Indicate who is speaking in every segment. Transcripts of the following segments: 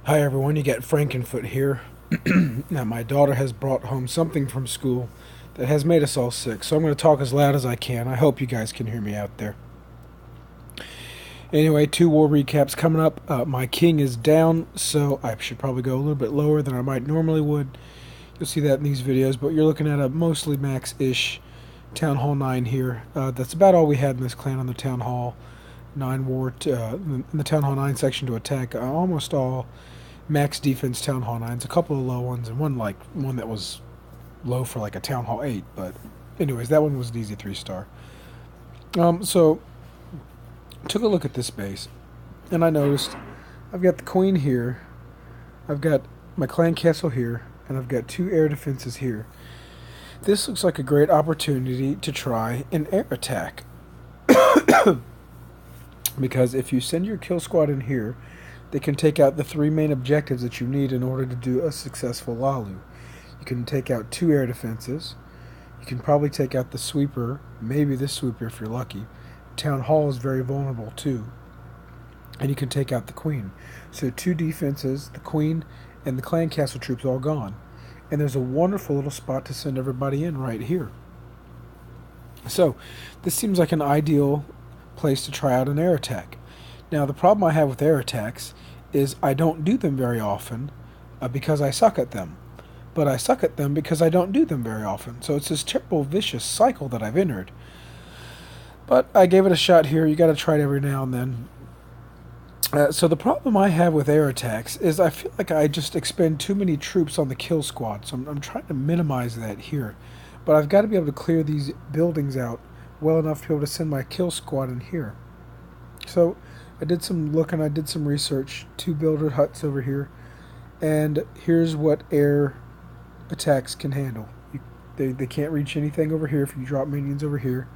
Speaker 1: Hi everyone, you got Frankenfoot here. Now my daughter has brought home something from school that has made us all sick, so I'm going to talk as loud as I can. I hope you guys can hear me out there. Anyway, 2 war recaps coming up. My king is down, so I should probably go a little bit lower than I might normally would. You'll see that in these videos, but you're looking at a mostly max-ish Town Hall 9 here. That's about all we had in this clan on the Town Hall 9 war, in the Town Hall 9 section to attack. Almost all max defense Town Hall 9s, a couple of low ones, and one that was low for like a Town Hall 8, but anyways, that one was an easy 3-star. So took a look at this base, and I noticed I've got the queen here, I've got my clan castle here, and I've got 2 air defenses here. This looks like a great opportunity to try an air attack. Because if you send your kill squad in here, they can take out the 3 main objectives that you need in order to do a successful Lalu. You can take out 2 air defenses. You can probably take out the sweeper, maybe this sweeper if you're lucky. Town Hall is very vulnerable too. And you can take out the queen. So 2 defenses, the queen, and the clan castle troops all gone. And there's a wonderful little spot to send everybody in right here. So this seems like an ideal place to try out an air attack. Now, the problem I have with air attacks is I don't do them very often because I suck at them. But I suck at them because I don't do them very often. So it's this terrible, vicious cycle that I've entered. But I gave it a shot here. You got to try it every now and then. So the problem I have with air attacks is I feel like I just expend too many troops on the kill squad. So I'm trying to minimize that here. But I've got to be able to clear these buildings out well enough to be able to send my kill squad in here. So I did some looking, I did some research. 2 builder huts over here, and here's what air attacks can handle. They can't reach anything over here if you drop minions over here.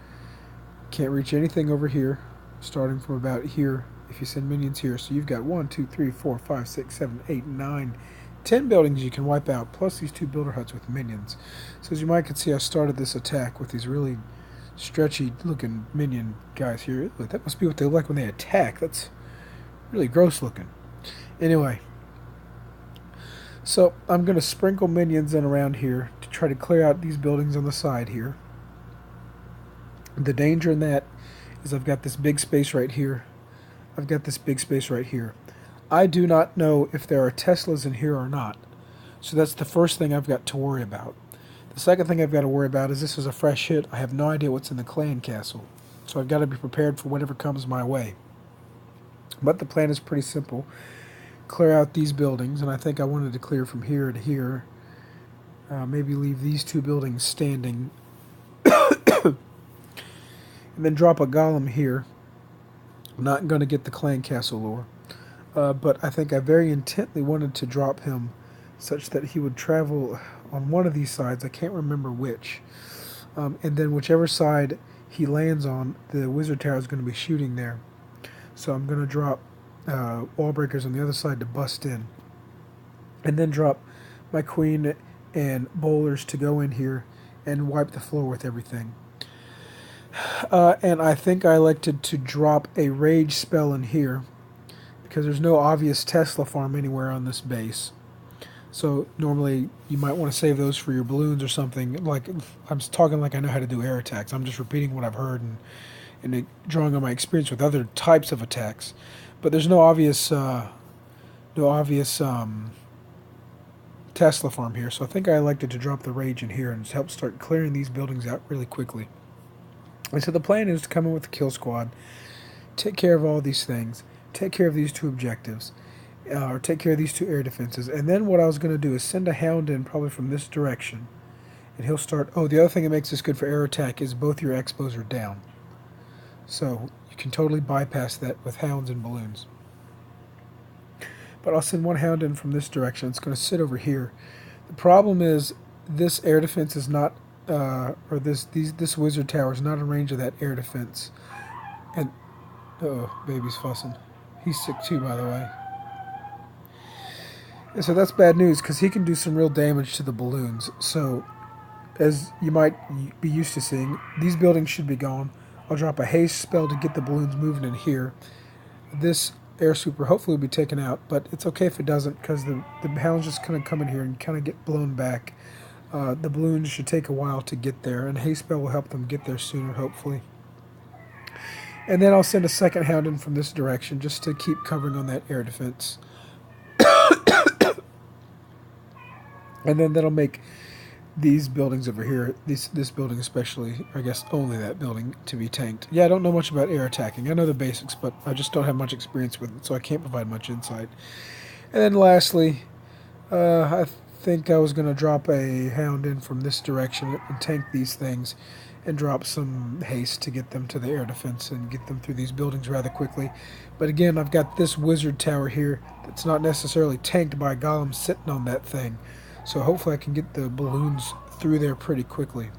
Speaker 1: Can't reach anything over here, starting from about here if you send minions here. So you've got 1, 2, 3, 4, 5, 6, 7, 8, 9, 10 buildings you can wipe out, plus these 2 builder huts with minions. So as you might can see, I started this attack with these really stretchy looking minion guys here. That must be what they look like when they attack. That's really gross looking. Anyway, so I'm going to sprinkle minions in around here to try to clear out these buildings on the side here. The danger in that is I've got this big space right here. I've got this big space right here. I do not know if there are Teslas in here or not. So that's the first thing I've got to worry about. The second thing I've got to worry about is this is a fresh hit. I have no idea what's in the clan castle. So I've got to be prepared for whatever comes my way. But the plan is pretty simple. Clear out these buildings, and I think I wanted to clear from here to here. Maybe leave these 2 buildings standing. And then drop a golem here. I'm not going to get the clan castle lore. But I think I very intently wanted to drop him such that he would travel on one of these sides. I can't remember which. And then whichever side he lands on, the wizard tower is going to be shooting there. So I'm going to drop wall breakers on the other side to bust in. And then drop my queen and bowlers to go in here and wipe the floor with everything. And I think I elected to drop a rage spell in here because there's no obvious Tesla farm anywhere on this base. So normally you might want to save those for your balloons or something. Like, I'm talking like I know how to do air attacks. I'm just repeating what I've heard and drawing on my experience with other types of attacks. But there's no obvious Tesla farm here. So I think I elected to drop the rage in here and just help start clearing these buildings out really quickly. And so the plan is to come in with the kill squad, take care of all these things, take care of these 2 objectives, or take care of these 2 air defenses. And then what I was going to do is send a hound in probably from this direction. And he'll start... Oh, the other thing that makes this good for air attack is both your expos are down. So you can totally bypass that with hounds and balloons. But I'll send 1 hound in from this direction. It's going to sit over here. The problem is this air defense is not... this wizard tower is not in range of that air defense. And... Uh-oh, baby's fussing. He's sick too, by the way. And so that's bad news, because he can do some real damage to the balloons. So, as you might be used to seeing, these buildings should be gone. I'll drop a haste spell to get the balloons moving in here. This air super hopefully will be taken out, but it's okay if it doesn't, because the hound's just going to come in here and kind of get blown back. The balloons should take a while to get there, and haste spell will help them get there sooner, hopefully. And then I'll send a second hound in from this direction just to keep covering on that air defense. And then that'll make these buildings over here, this building especially, I guess only that building, to be tanked. Yeah, I don't know much about air attacking. I know the basics, but I just don't have much experience with it, so I can't provide much insight. And then lastly, I think I was going to drop a hound in from this direction and tank these things and drop some haste to get them to the air defense and get them through these buildings rather quickly. But again, I've got this wizard tower here that's not necessarily tanked by golems sitting on that thing. So hopefully I can get the balloons through there pretty quickly.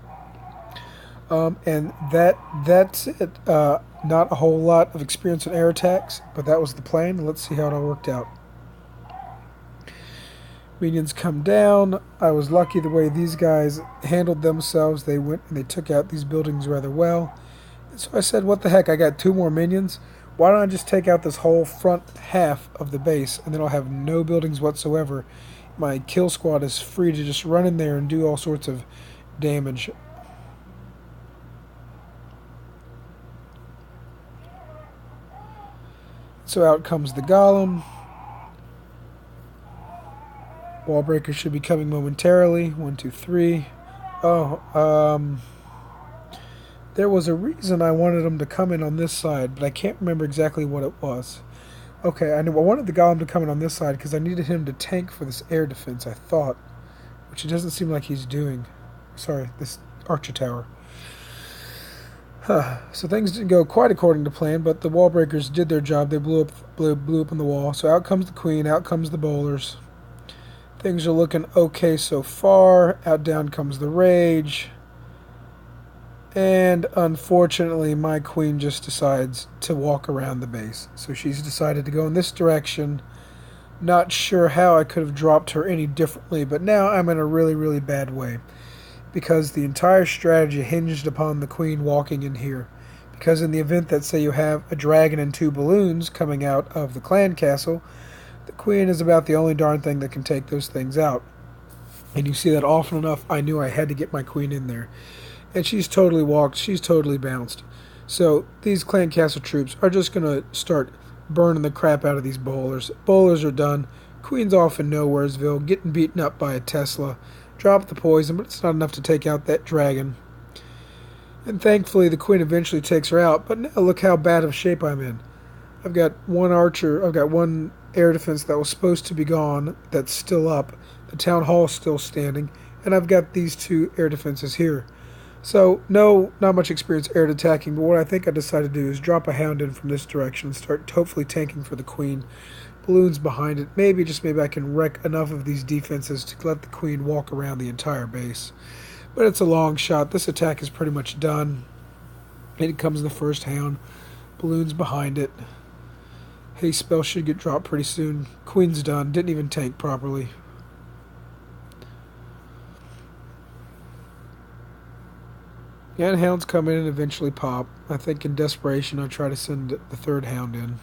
Speaker 1: And that's it. Not a whole lot of experience in air attacks, but that was the plan. Let's see how it all worked out. Minions come down. I was lucky the way these guys handled themselves. They went and they took out these buildings rather well. And so I said, what the heck, I got 2 more minions. Why don't I just take out this whole front half of the base, and then I'll have no buildings whatsoever. My kill squad is free to just run in there and do all sorts of damage. So out comes the golem. Wall breakers should be coming momentarily. 1, 2, 3. There was a reason I wanted them to come in on this side, but I can't remember exactly what it was. Okay, I wanted the golem to come in on this side because I needed him to tank for this air defense, I thought. Which it doesn't seem like he's doing. Sorry, this archer tower. So things didn't go quite according to plan, but the wall breakers did their job. They blew up on the wall. So out comes the queen, out comes the bowlers. Things are looking okay so far. Out down comes the rage. And unfortunately, my queen just decides to walk around the base. So she's decided to go in this direction. Not sure how I could have dropped her any differently, but now I'm in a really, really bad way. Because the entire strategy hinged upon the queen walking in here. Because in the event that, say, you have a dragon and 2 balloons coming out of the clan castle, the queen is about the only darn thing that can take those things out. And you see that often enough, I knew I had to get my queen in there. And she's totally walked, she's totally bounced. So these clan castle troops are just going to start burning the crap out of these bowlers. Bowlers are done. Queen's off in Nowheresville, getting beaten up by a Tesla. Drop the poison, but it's not enough to take out that dragon. And thankfully the queen eventually takes her out, but now look how bad of shape I'm in. I've got 1 archer, I've got 1 air defense that was supposed to be gone, that's still up. The town hall is still standing, and I've got these 2 air defenses here. So, no, not much experience air attacking, but what I think I decided to do is drop a hound in from this direction and start hopefully tanking for the queen. Balloons behind it. Maybe, just maybe I can wreck enough of these defenses to let the queen walk around the entire base. But it's a long shot. This attack is pretty much done. In comes the first hound. Balloons behind it. Haste spell should get dropped pretty soon. Queen's done. Didn't even tank properly. And hounds come in and eventually pop. I think in desperation I try to send the 3rd hound in.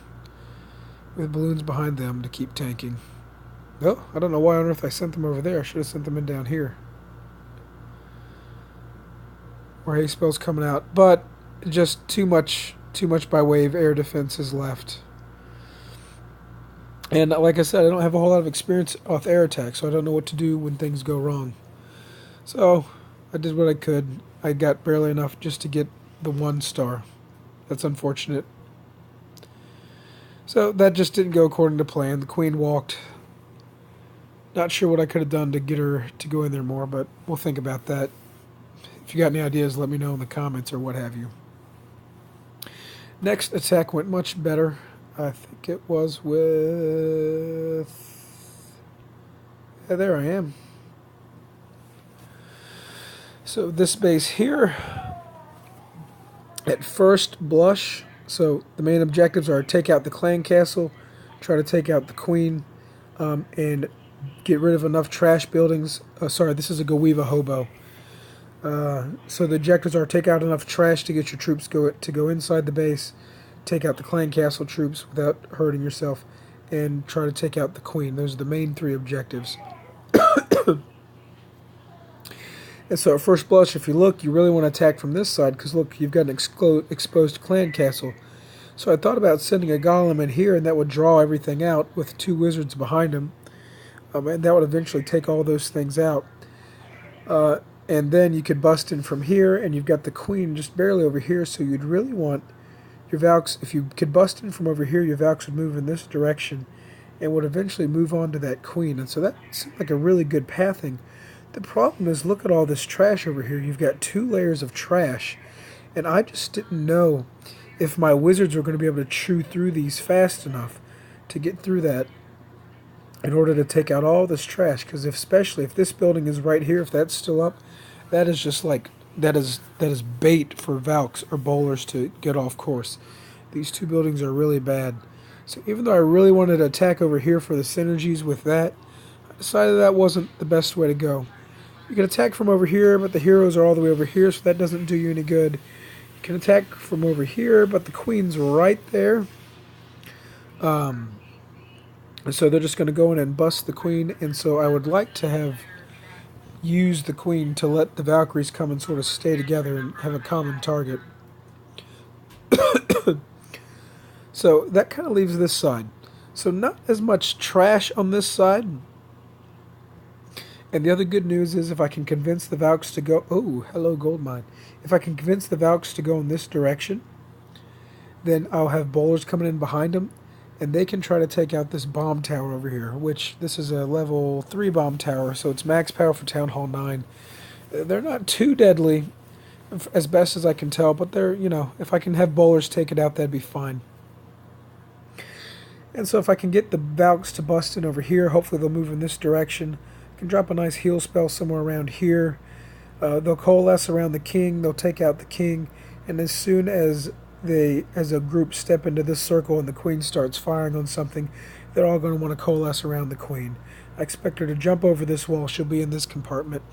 Speaker 1: With balloons behind them to keep tanking. Well, I don't know why on earth I sent them over there. I should have sent them in down here. Where haste spell's coming out. But just too much by way of air defenses left. And like I said, I don't have a whole lot of experience with air attacks, so I don't know what to do when things go wrong. So I did what I could. I got barely enough just to get the 1 star. That's unfortunate. So that just didn't go according to plan. The queen walked. Not sure what I could have done to get her to go in there more, but we'll think about that. If you got any ideas, let me know in the comments or what have you. Next attack went much better. I think it was with... Yeah, there I am. So this base here, at first blush, so the main objectives are take out the clan castle, try to take out the queen, and get rid of enough trash buildings. Sorry, this is a GoWiVaHoBo. So the objectives are take out enough trash to get your troops to go inside the base, take out the clan castle troops without hurting yourself, and try to take out the queen. Those are the main three objectives. And so at first blush, if you look, you really want to attack from this side, because look, you've got an exposed clan castle. So I thought about sending a golem in here, and that would draw everything out with 2 wizards behind him. And that would eventually take all those things out. And then you could bust in from here, and you've got the queen just barely over here, so you'd really want your Valks. If you could bust in from over here, your Valks would move in this direction and would eventually move on to that queen. And so that seemed like a really good pathing. The problem is, look at all this trash over here. You've got 2 layers of trash, and I just didn't know if my wizards were going to be able to chew through these fast enough to get through that in order to take out all this trash. Because especially if this building is right here, if that's still up, that is just like, that is bait for Valks or bowlers to get off course. These 2 buildings are really bad. So even though I really wanted to attack over here for the synergies with that, I decided that wasn't the best way to go. You can attack from over here, but the heroes are all the way over here, so that doesn't do you any good. You can attack from over here, but the queen's right there. And so they're just going to go in and bust the queen, and so I would like to have used the queen to let the Valkyries come and sort of stay together and have a common target. So that kind of leaves this side. So not as much trash on this side. And the other good news is, if I can convince the Valks to go... Oh, hello, gold mine. If I can convince the Valks to go in this direction, then I'll have bowlers coming in behind them, and they can try to take out this bomb tower over here, which this is a level 3 bomb tower, so it's max power for Town Hall 9. They're not too deadly, as best as I can tell, but they're, you know, if I can have bowlers take it out, that'd be fine. And so if I can get the Valks to bust in over here, hopefully they'll move in this direction. Can drop a nice heal spell somewhere around here. They'll coalesce around the king. They'll take out the king. And as soon as they, as a group, step into this circle and the queen starts firing on something, they're all going to want to coalesce around the queen. I expect her to jump over this wall. She'll be in this compartment.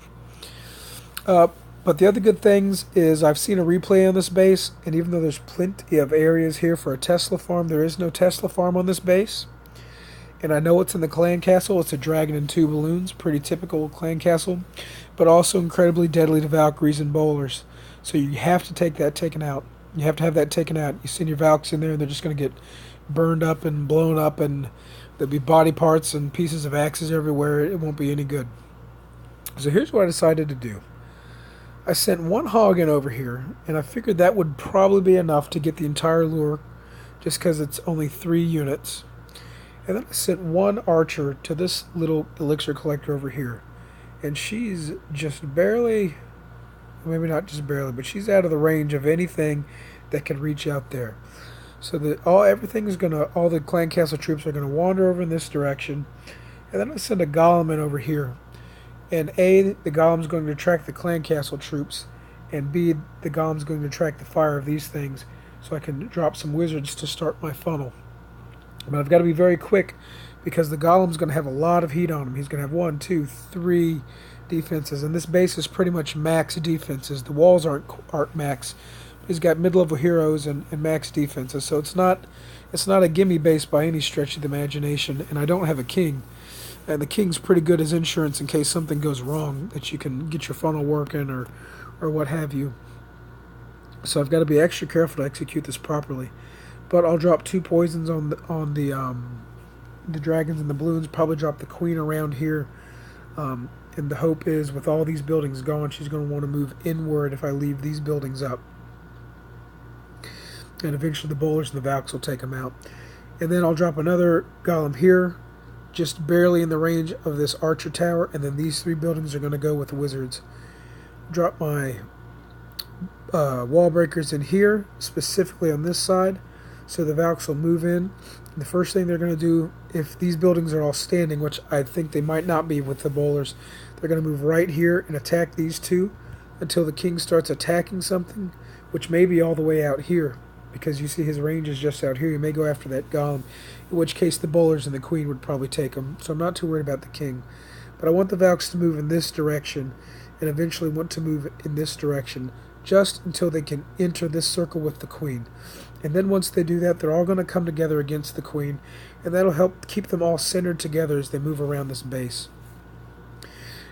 Speaker 1: But the other good things is, I've seen a replay on this base, and even though there's plenty of areas here for a Tesla farm, there is no Tesla farm on this base. And I know what's in the clan castle. It's a dragon and 2 balloons. Pretty typical clan castle. But also incredibly deadly to Valkyries and bowlers. So you have to take that taken out. You have to have that taken out. You send your Valks in there, and they're just going to get burned up and blown up. And there'll be body parts and pieces of axes everywhere. It won't be any good. So here's what I decided to do. I sent 1 hog in over here. And I figured that would probably be enough to get the entire lure. Just because it's only 3 units. And then I sent 1 archer to this little elixir collector over here. And she's just barely, maybe not just barely, but she's out of the range of anything that can reach out there. So that everything is gonna, all the clan castle troops are gonna wander over in this direction. And then I send a golem in over here. And A, the golem's going to attract the clan castle troops, and B, the golem's going to attract the fire of these things, so I can drop some wizards to start my funnel. But I've got to be very quick, because the golem's going to have a lot of heat on him. He's going to have 1, 2, 3 defenses, and this base is pretty much max defenses. The walls aren't max. He's got mid-level heroes and max defenses, so it's not a gimme base by any stretch of the imagination. And I don't have a king, and the king's pretty good as insurance in case something goes wrong, that you can get your funnel working or what have you. So I've got to be extra careful to execute this properly. But I'll drop 2 poisons on the dragons and the balloons. Probably drop the queen around here. And the hope is, with all these buildings gone, she's going to want to move inward if I leave these buildings up. And eventually the bowlers and the Valks will take them out. And then I'll drop another golem here, just barely in the range of this archer tower. And then these 3 buildings are going to go with the wizards. Drop my wall breakers in here, specifically on this side. So the Valks will move in. The first thing they're going to do, if these buildings are all standing, which I think they might not be with the bowlers, they're going to move right here and attack these 2 until the king starts attacking something, which may be all the way out here, because you see his range is just out here. You may go after that golem, in which case the bowlers and the queen would probably take him. So I'm not too worried about the king. But I want the Valks to move in this direction, and eventually want to move in this direction, just until they can enter this circle with the queen. And then once they do that, they're all going to come together against the queen, and that'll help keep them all centered together as they move around this base.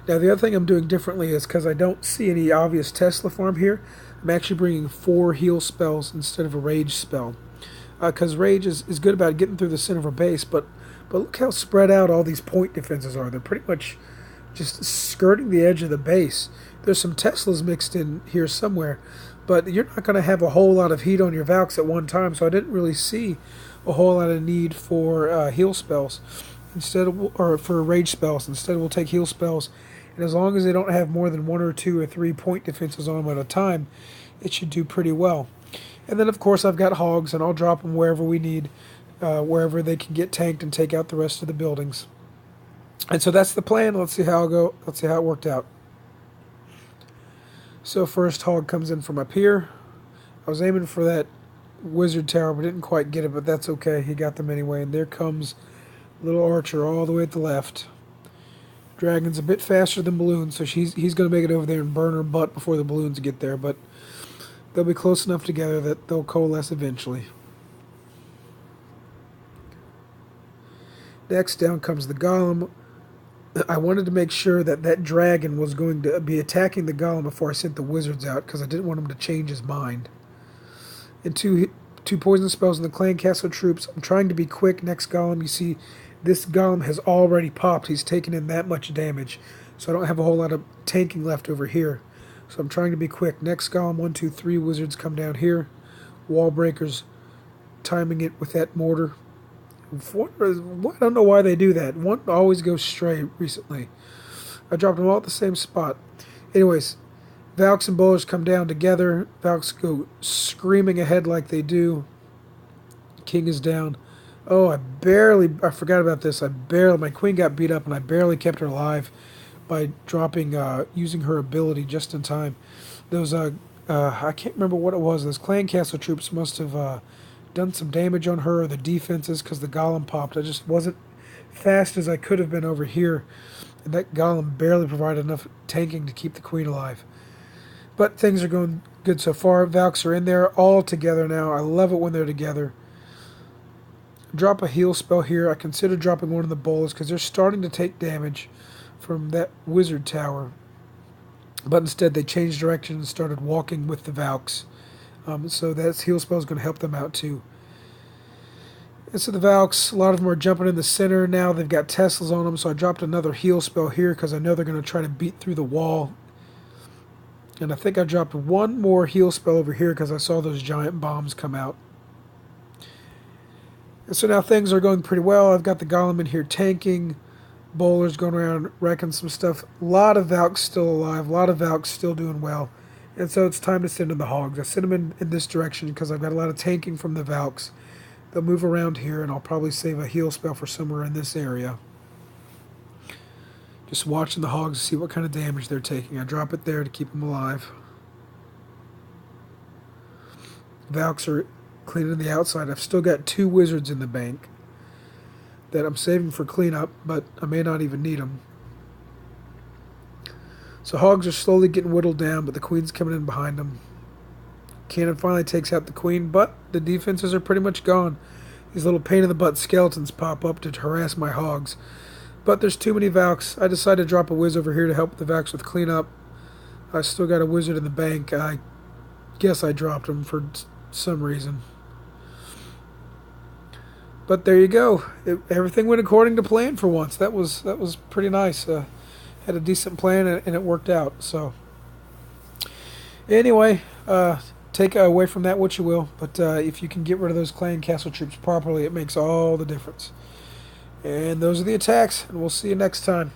Speaker 1: Now the other thing I'm doing differently is because I don't see any obvious Tesla farm here, I'm actually bringing 4 heal spells instead of a rage spell. Because rage is good about getting through the center of a base, but look how spread out all these point defenses are. They're pretty much just skirting the edge of the base. There's some Teslas mixed in here somewhere, but you're not going to have a whole lot of heat on your Valks at one time, so I didn't really see a whole lot of need for heal spells or for rage spells. Instead, we'll take heal spells, and as long as they don't have more than 1 or 2 or 3 point defenses on them at a time, it should do pretty well. And then, of course, I've got hogs, and I'll drop them wherever we need, wherever they can get tanked and take out the rest of the buildings. And so that's the plan. Let's see how it worked out. So first hog comes in from up here. I was aiming for that wizard tower, but didn't quite get it, but that's okay. He got them anyway. And there comes little archer all the way at the left. Dragon's a bit faster than balloon, so he's going to make it over there and burn her butt before the balloons get there, but they'll be close enough together that they'll coalesce eventually. Next, down comes the golem. I wanted to make sure that dragon was going to be attacking the golem before I sent the wizards out, because I didn't want him to change his mind. And two poison spells in the clan castle troops. I'm trying to be quick. Next golem, you see, this golem has already popped. He's taken in that much damage, so I don't have a whole lot of tanking left over here. So I'm trying to be quick. Next golem, 1, 2, 3 wizards come down here. Wall breakers, timing it with that mortar. I don't know why they do that. One always goes stray recently. I dropped them all at the same spot. Anyways, Valks and bowlers come down together. Valks go screaming ahead like they do. King is down. Oh, I forgot about this. My queen got beat up, and I barely kept her alive by using her ability just in time. Those, I can't remember what it was. Those clan castle troops must have done some damage on her, or the defenses, because the golem popped. I just wasn't fast as I could have been over here, and that golem barely provided enough tanking to keep the queen alive. But things are going good so far. Valks are in there all together now. I love it when they're together. Drop a heal spell here. I considered dropping one of the bowlers because they're starting to take damage from that wizard tower, but instead they changed direction and started walking with the Valks. So that heal spell is going to help them out too. And so the Valks, a lot of them are jumping in the center now. They've got Teslas on them, so I dropped another heal spell here because I know they're going to try to beat through the wall. And I think I dropped one more heal spell over here because I saw those giant bombs come out. And so now things are going pretty well. I've got the golem in here tanking. Bowlers going around wrecking some stuff. A lot of Valks still alive. A lot of Valks still doing well. And so it's time to send in the hogs. I send them in this direction because I've got a lot of tanking from the Valks. They'll move around here, and I'll probably save a heal spell for somewhere in this area. Just watching the hogs to see what kind of damage they're taking. I drop it there to keep them alive. Valks are cleaning the outside. I've still got 2 wizards in the bank that I'm saving for cleanup, but I may not even need them. So hogs are slowly getting whittled down, but the queen's coming in behind them. Cannon finally takes out the queen, but the defenses are pretty much gone. These little pain-in-the-butt skeletons pop up to harass my hogs. But there's too many Valks. I decided to drop a whiz over here to help the Valks with cleanup. I still got a wizard in the bank. I guess I dropped him for some reason. But there you go. Everything went according to plan for once. That was pretty nice. Had a decent plan, and it worked out. So anyway, take away from that what you will. But if you can get rid of those clan castle troops properly, it makes all the difference. And those are the attacks, and we'll see you next time.